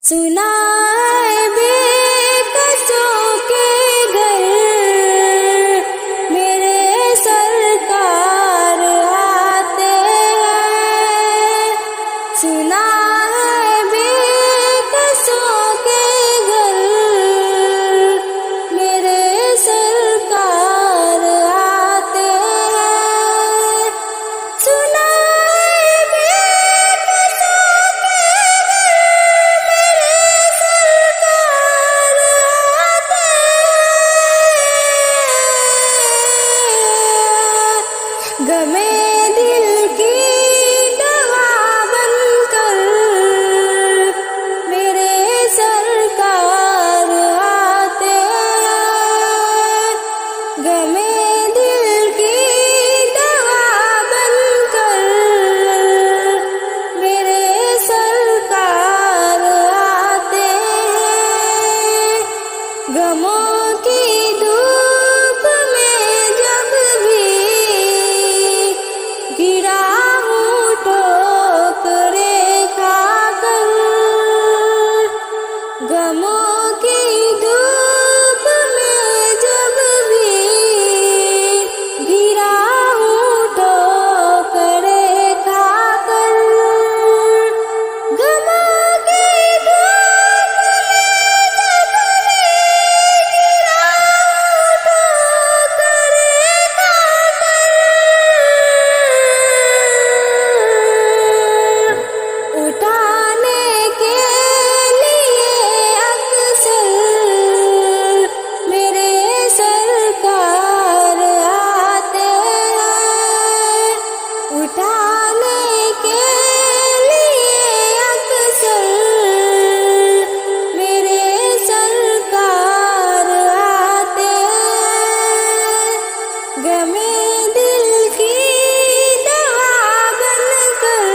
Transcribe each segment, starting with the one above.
سنا ہے بے کسوں کے گھر میرے سرکار آتے ہیں، سنا ہے بے کسوں کے گھر میرے سرکار آتے ہیں، سنا ہے بے کسوں کے غمے دل کی دوا بن کر میرے سرکار آتے ہیں، غمے دل کی دوا بن کر میرے سرکار آتے ہیں، غموں کی دھوپ میں جب بھی گرا ہوں ٹھوکریں کھا کر، غموں کی دھوپ میں جب بھی گرا ہوں ٹھوکریں کھا کر، غموں کی دھوپ میں جب بھی گرا ہوں ٹھوکریں کھا کر، اٹھانے کے لیے اکثر میرے سرکار آتے ہیں، اٹھانے کے لیے اکثر میرے سرکار آتے ہیں، غمے دل کی دوا بن کر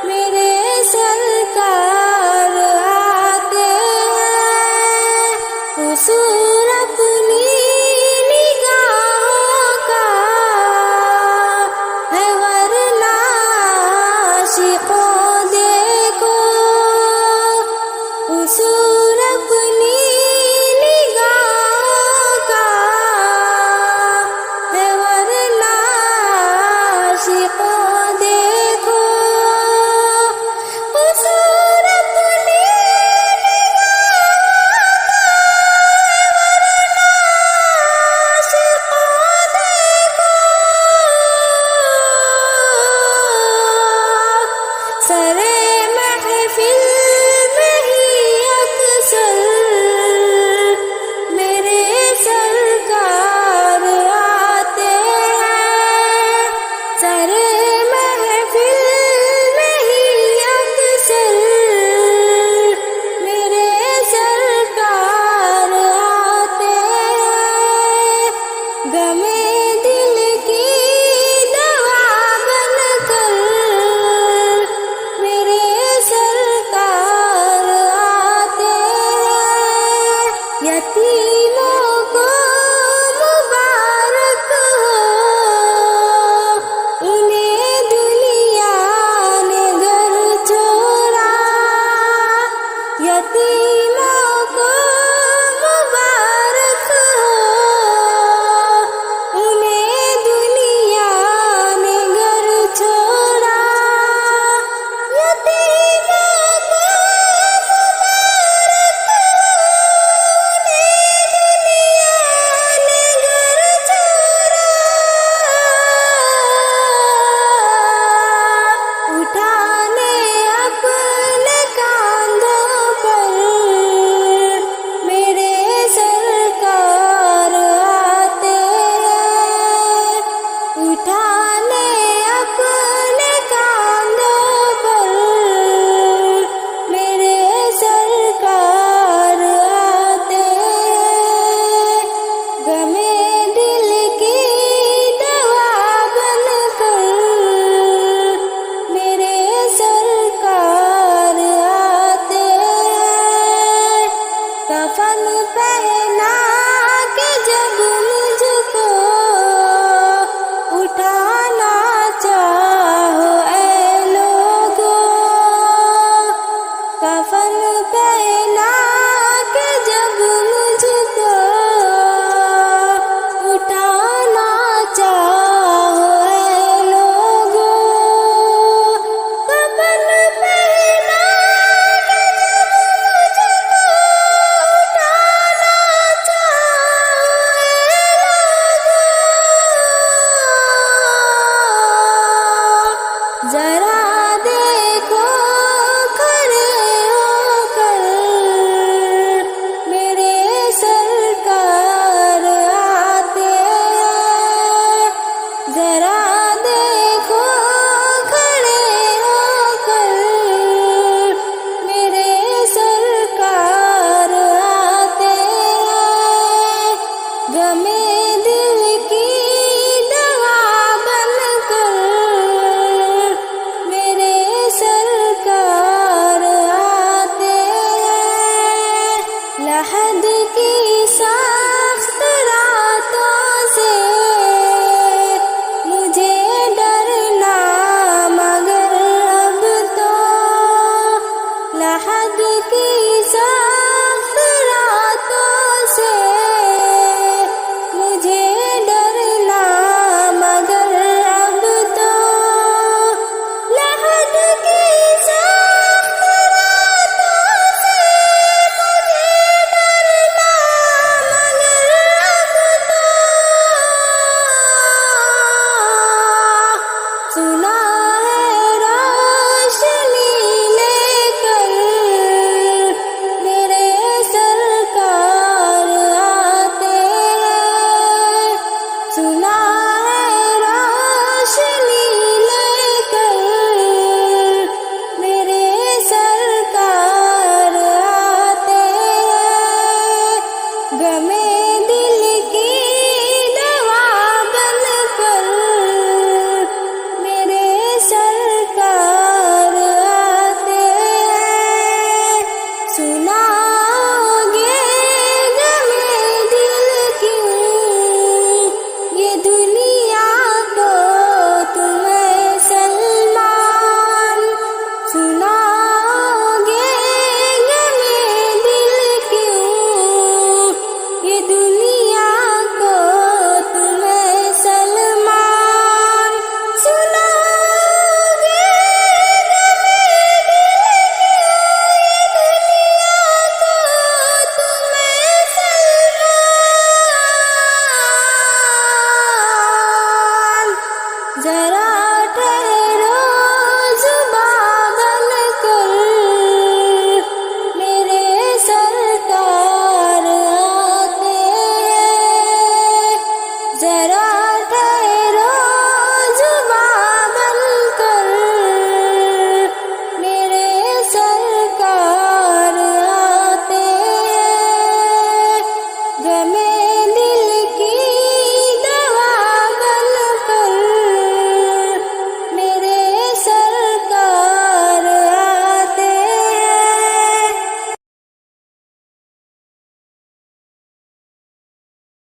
میرے سرکار آتے ہیں، قصور اپنی نگاہوں کا ہے ورنہ عاشقوں دیکھو، قصور اپنی نگاہوں کا ہے ورنہ عاشقوں دیکھو، قصور اپنی نگاہوں کا ہے ورنہ عاشقوں دیکھو، سرے محفل میں ہی اکثر میرے سرکار آتے ہیں، سرے محفل میں ہی اکثر میرے سرکار آتے ہیں، غمے دل کی دوا بن کر میرے سرکار آتے ہیں، یتیموں کو مبارک ہو انہیں دنیا نے گھر چھوڑا، یتیموں کو مبارک ہو انہیں دنیا نے گھر چھوڑا، یتیموں کو مبارک ہو انہیں دنیا نے گھر چھوڑا، اٹھانے اپنے کاندھوں پر وفا